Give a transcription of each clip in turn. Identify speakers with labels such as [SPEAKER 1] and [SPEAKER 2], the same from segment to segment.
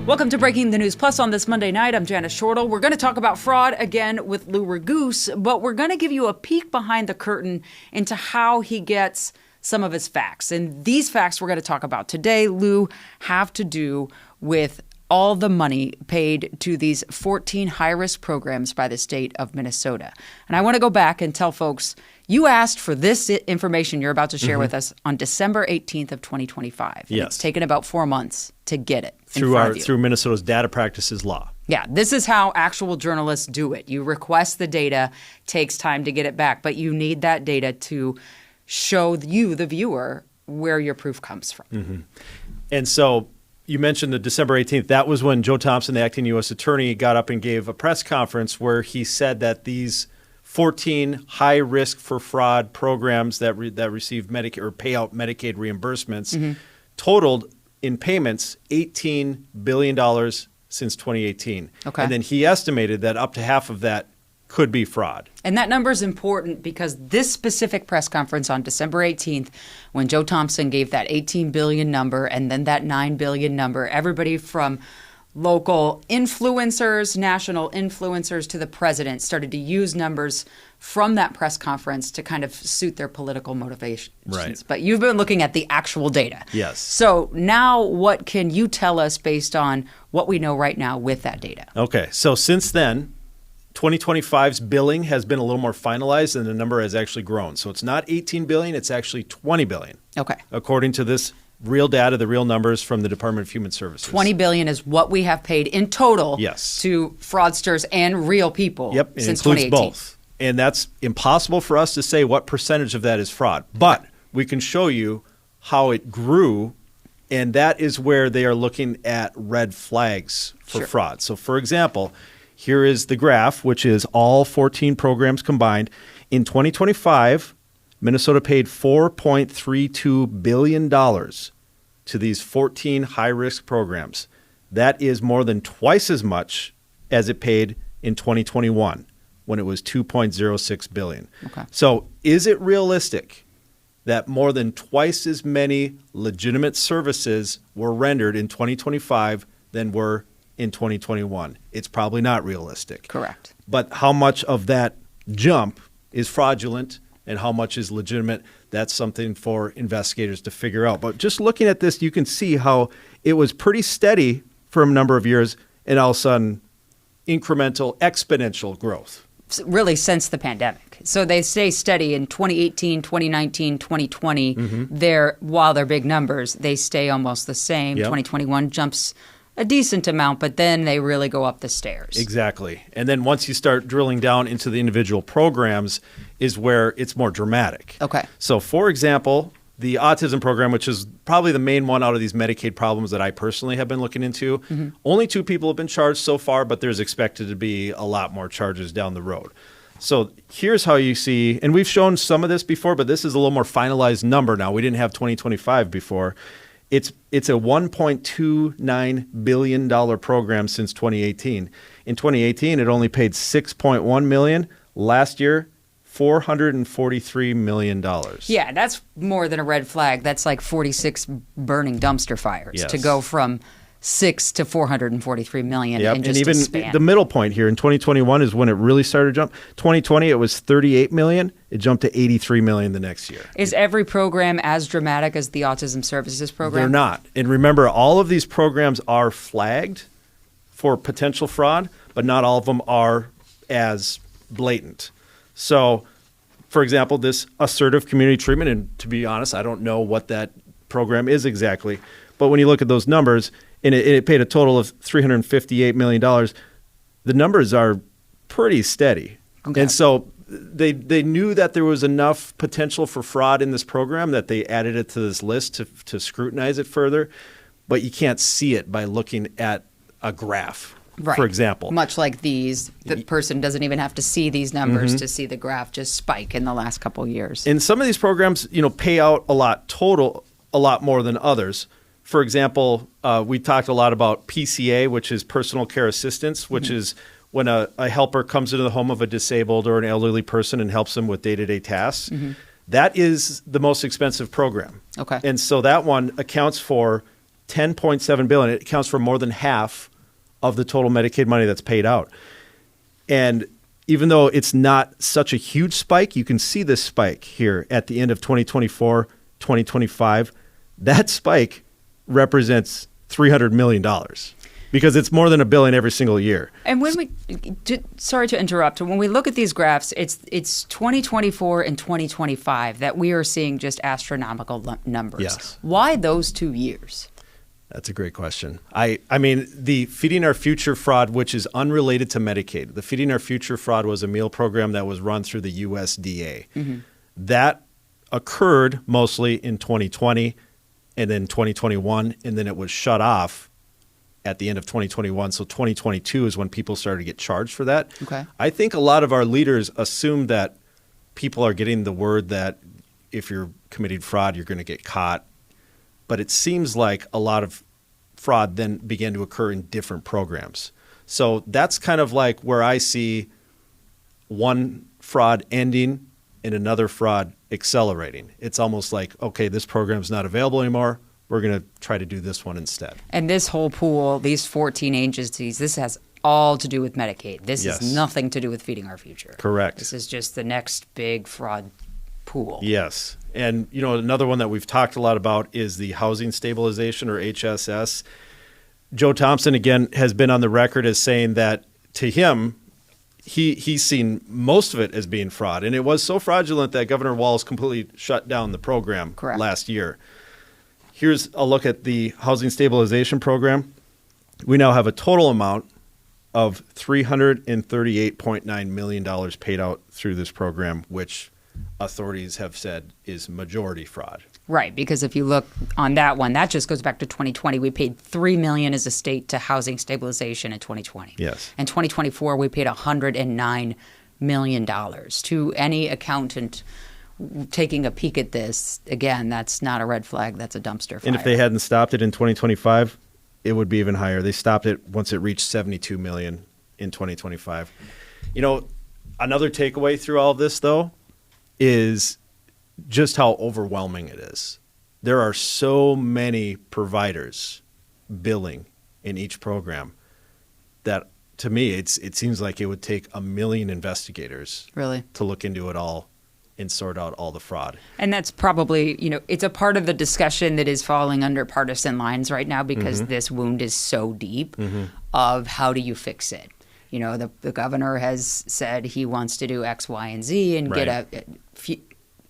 [SPEAKER 1] Welcome to Breaking the News Plus on this Monday night. I'm Jana. We're going to talk about fraud again with Lou Raguse, but we're going to give you a peek behind the curtain into how he gets some of his facts. And these facts we're going to talk about today, Lou, have to do with all the money paid to these 14 high-risk programs by the state of Minnesota. And I want to go back and tell folks, you asked for this information you're about to share with us on December 18th of 2025.
[SPEAKER 2] Yes.
[SPEAKER 1] It's taken about 4 months to get it
[SPEAKER 2] through Minnesota's data practices law.
[SPEAKER 1] Yeah, this is how actual journalists do it. You request the data, takes time to get it back, but you need that data to show you, the viewer, where your proof comes from.
[SPEAKER 2] Mm-hmm. And so you mentioned the December 18th. That was when Joe Thompson, the acting U.S. attorney, got up and gave a press conference where he said that these 14 high-risk for fraud programs that receive Medicaid or pay out Medicaid reimbursements totaled in payments $18 billion since 2018.
[SPEAKER 1] Okay.
[SPEAKER 2] And then he estimated that up to half of that could be fraud.
[SPEAKER 1] And that number is important because this specific press conference on December 18th, when Joe Thompson gave that $18 billion number and then that $9 billion number, everybody from local influencers, national influencers to the president started to use numbers from that press conference to kind of suit their political motivations.
[SPEAKER 2] Right.
[SPEAKER 1] But you've been looking at the actual data.
[SPEAKER 2] Yes.
[SPEAKER 1] So now what can you tell us based on what we know right now with that data?
[SPEAKER 2] Okay. So since then, 2025's billing has been a little more finalized and the number has actually grown. So it's not 18 billion, it's actually 20 billion.
[SPEAKER 1] Okay.
[SPEAKER 2] According to this real data, the real numbers from the Department of Human Services.
[SPEAKER 1] 20 billion is what we have paid in total
[SPEAKER 2] Yes.
[SPEAKER 1] to fraudsters and real people
[SPEAKER 2] Yep, it
[SPEAKER 1] since
[SPEAKER 2] includes
[SPEAKER 1] 2018.
[SPEAKER 2] both. And that's impossible for us to say what percentage of that is fraud. But we can show you how it grew, and that is where they are looking at red flags for fraud. So, for example, here is the graph, which is all 14 programs combined. In 2025, Minnesota paid $4.32 billion to these 14 high-risk programs. That is more than twice as much as it paid in 2021 when it was $2.06 billion.
[SPEAKER 1] Okay.
[SPEAKER 2] So is it realistic that more than twice as many legitimate services were rendered in 2025 than were in 2021? It's probably not realistic.
[SPEAKER 1] Correct.
[SPEAKER 2] But how much of that jump is fraudulent and how much is legitimate, that's something for investigators to figure out. But just looking at this, you can see how it was pretty steady for a number of years and all of a sudden incremental, exponential growth.
[SPEAKER 1] Really since the pandemic. So they stay steady in 2018, 2019, 2020. While they're big numbers, they stay almost the same.
[SPEAKER 2] Yep.
[SPEAKER 1] 2021 jumps a decent amount, but then they really go up the stairs.
[SPEAKER 2] Exactly. And then once you start drilling down into the individual programs is where it's more dramatic.
[SPEAKER 1] Okay.
[SPEAKER 2] So, for example, the autism program, which is probably the main one out of these Medicaid problems that I personally have been looking into, only 2 people have been charged so far, but there's expected to be a lot more charges down the road. So here's how you see, and we've shown some of this before, but this is a little more finalized number now. We didn't have 2025 before. It's a $1.29 billion program since 2018. In 2018, it only paid $6.1 million. Last year, $443 million.
[SPEAKER 1] Yeah, that's more than a red flag. That's like 46 burning dumpster fires to go from 6 to 443 million in just
[SPEAKER 2] and even
[SPEAKER 1] a span.
[SPEAKER 2] The middle point here in 2021 is when it really started to jump. 2020, it was 38 million. It jumped to 83 million the next year.
[SPEAKER 1] Is every program as dramatic as the Autism Services program?
[SPEAKER 2] They're not. And remember, all of these programs are flagged for potential fraud, but not all of them are as blatant. So, for example, this assertive community treatment, and to be honest, I don't know what that program is exactly, but when you look at those numbers, and it paid a total of $358 million, the numbers are pretty steady.
[SPEAKER 1] Okay.
[SPEAKER 2] And so they knew that there was enough potential for fraud in this program that they added it to this list to scrutinize it further, but you can't see it by looking at a graph.
[SPEAKER 1] Right.
[SPEAKER 2] For example.
[SPEAKER 1] Much like these, the person doesn't even have to see these numbers to see the graph just spike in the last couple of years.
[SPEAKER 2] And some of these programs, pay out a lot more than others. For example, we talked a lot about PCA, which is personal care assistance, which is when a helper comes into the home of a disabled or an elderly person and helps them with day-to-day tasks. That is the most expensive program.
[SPEAKER 1] Okay.
[SPEAKER 2] And so that one accounts for $10.7 billion. It accounts for more than half of the total Medicaid money that's paid out. And even though it's not such a huge spike, you can see this spike here at the end of 2024, 2025. That spike represents $300 million because it's more than $1 billion every single year.
[SPEAKER 1] And when sorry to interrupt, when we look at these graphs, it's 2024 and 2025 that we are seeing just astronomical numbers.
[SPEAKER 2] Yes.
[SPEAKER 1] Why those 2 years?
[SPEAKER 2] That's a great question. I mean, the Feeding Our Future fraud, which is unrelated to Medicaid, the Feeding Our Future fraud was a meal program that was run through the USDA. Mm-hmm. That occurred mostly in 2020 and then 2021, and then it was shut off at the end of 2021. So 2022 is when people started to get charged for that.
[SPEAKER 1] Okay.
[SPEAKER 2] I think a lot of our leaders assume that people are getting the word that if you're committing fraud, you're going to get caught. But it seems like a lot of fraud then began to occur in different programs. So that's kind of like where I see one fraud ending and another fraud accelerating. It's almost like, okay, this program's not available anymore. We're going to try to do this one instead.
[SPEAKER 1] And this whole pool, these 14 agencies, this has all to do with Medicaid. This is nothing to do with Feeding Our Future.
[SPEAKER 2] Correct.
[SPEAKER 1] This is just the next big fraud pool.
[SPEAKER 2] Yes. And, you know, another one that we've talked a lot about is the housing stabilization, or HSS. Joe Thompson, again, has been on the record as saying that to him, he's seen most of it as being fraud. And it was so fraudulent that Governor Walz completely shut down the program last year. Here's a look at the housing stabilization program. We now have a total amount of $338.9 million paid out through this program, which authorities have said is majority fraud.
[SPEAKER 1] Right, because if you look on that one, that just goes back to 2020. We paid $3 million as a state to housing stabilization in 2020.
[SPEAKER 2] Yes.
[SPEAKER 1] In 2024, we paid $109 million. To any accountant taking a peek at this, again, that's not a red flag. That's a dumpster fire.
[SPEAKER 2] And if they hadn't stopped it in 2025, it would be even higher. They stopped it once it reached $72 million in 2025. You know, another takeaway through all of this, though, is just how overwhelming it is. There are so many providers billing in each program that, to me, it seems like it would take 1 million investigators to look into it all and sort out all the fraud. And
[SPEAKER 1] that's probably, you know, it's a part of the discussion that is falling under partisan lines right now because this wound is so deep of how do you fix it? You know, the governor has said he wants to do X, Y, and Z and get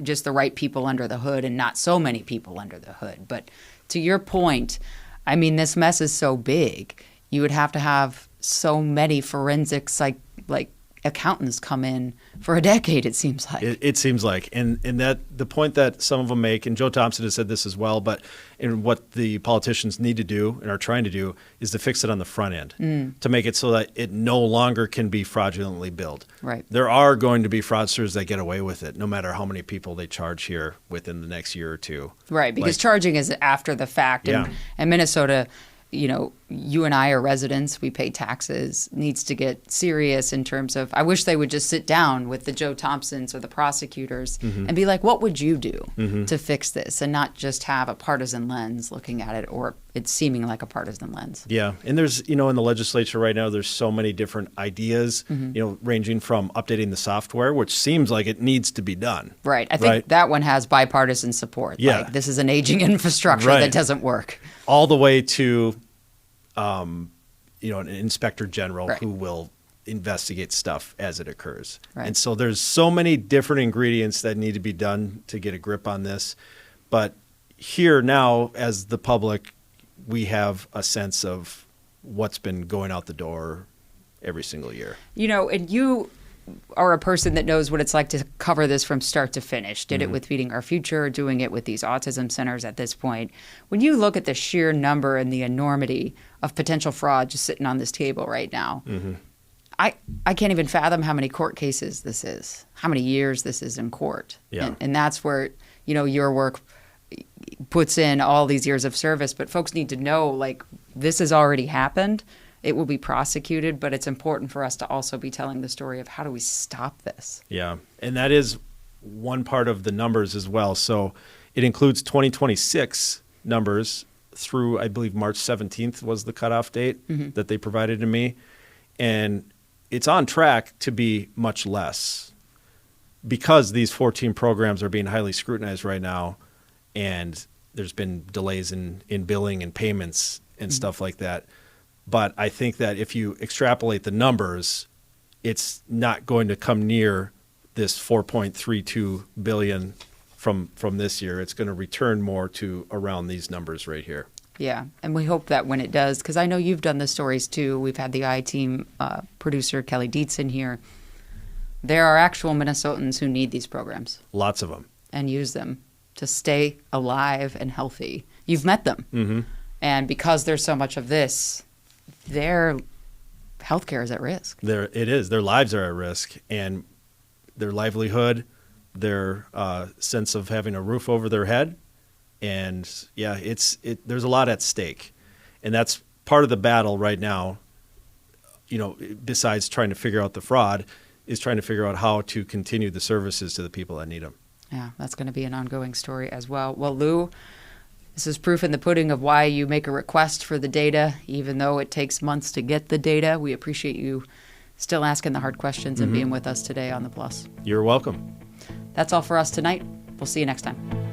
[SPEAKER 1] just the right people under the hood and not so many people under the hood. But to your point, I mean, this mess is so big. You would have to have so many forensics like accountants come in for a decade, it seems like.
[SPEAKER 2] It seems like. And that the point that some of them make, and Joe Thompson has said this as well, but in what the politicians need to do and are trying to do is to fix it on the front end, to make it so that it no longer can be fraudulently billed. Right. There are going to be fraudsters that get away with it, no matter how many people they charge here within the next year or two.
[SPEAKER 1] Right, because charging is after the fact. And Minnesota, you know, you and I are residents, we pay taxes, needs to get serious in terms of, I wish they would just sit down with the Joe Thompsons or the prosecutors and be like, what would you do to fix this? And not just have a partisan lens looking at it, or it's seeming like a partisan lens.
[SPEAKER 2] Yeah. And there's, you know, in the legislature right now, there's so many different ideas, you know, ranging from updating the software, which seems like it needs to be done.
[SPEAKER 1] Right. I think that one has bipartisan support.
[SPEAKER 2] Yeah.
[SPEAKER 1] Like, this is an aging infrastructure that doesn't work.
[SPEAKER 2] All the way to, you know, an inspector general who will investigate stuff as it occurs. Right. And so there's so many different ingredients that need to be done to get a grip on this. But here now, as the public, we have a sense of what's been going out the door every single year.
[SPEAKER 1] You know, and you are a person that knows what it's like to cover this from start to finish. Did it with Feeding Our Future, doing it with these autism centers at this point. When you look at the sheer number and the enormity of potential fraud just sitting on this table right now, I can't even fathom how many court cases this is, how many years this is in court. Yeah. And that's where, you know, your work puts in all these years of service. But folks need to know, like, this has already happened. It will be prosecuted, but it's important for us to also be telling the story of how do we stop this.
[SPEAKER 2] Yeah, and that is one part of the numbers as well. So it includes 2026 numbers. through, I believe, March 17th was the cutoff date that they provided to me. And it's on track to be much less because these 14 programs are being highly scrutinized right now. And there's been delays in billing and payments and stuff like that. But I think that if you extrapolate the numbers, it's not going to come near this $4.32 billion from this year. It's going to return more to around these numbers right here.
[SPEAKER 1] Yeah, and we hope that when it does, because I know you've done the stories too. We've had the I-Team producer, Kelly Dietz, in here. There are actual Minnesotans who need these programs.
[SPEAKER 2] Lots of them.
[SPEAKER 1] And use them to stay alive and healthy. You've met them. Mm-hmm. And because there's so much of this, their healthcare is at risk.
[SPEAKER 2] It is. Their lives are at risk. And their livelihood, their sense of having a roof over their head. And yeah, there's a lot at stake. And that's part of the battle right now, besides trying to figure out the fraud, is trying to figure out how to continue the services to the people that need them.
[SPEAKER 1] Yeah, that's going to be an ongoing story as well. Well, Lou, this is proof in the pudding of why you make a request for the data, even though it takes months to get the data. We appreciate you still asking the hard questions and being with us today on The Plus.
[SPEAKER 2] You're welcome.
[SPEAKER 1] That's all for us tonight. We'll see you next time.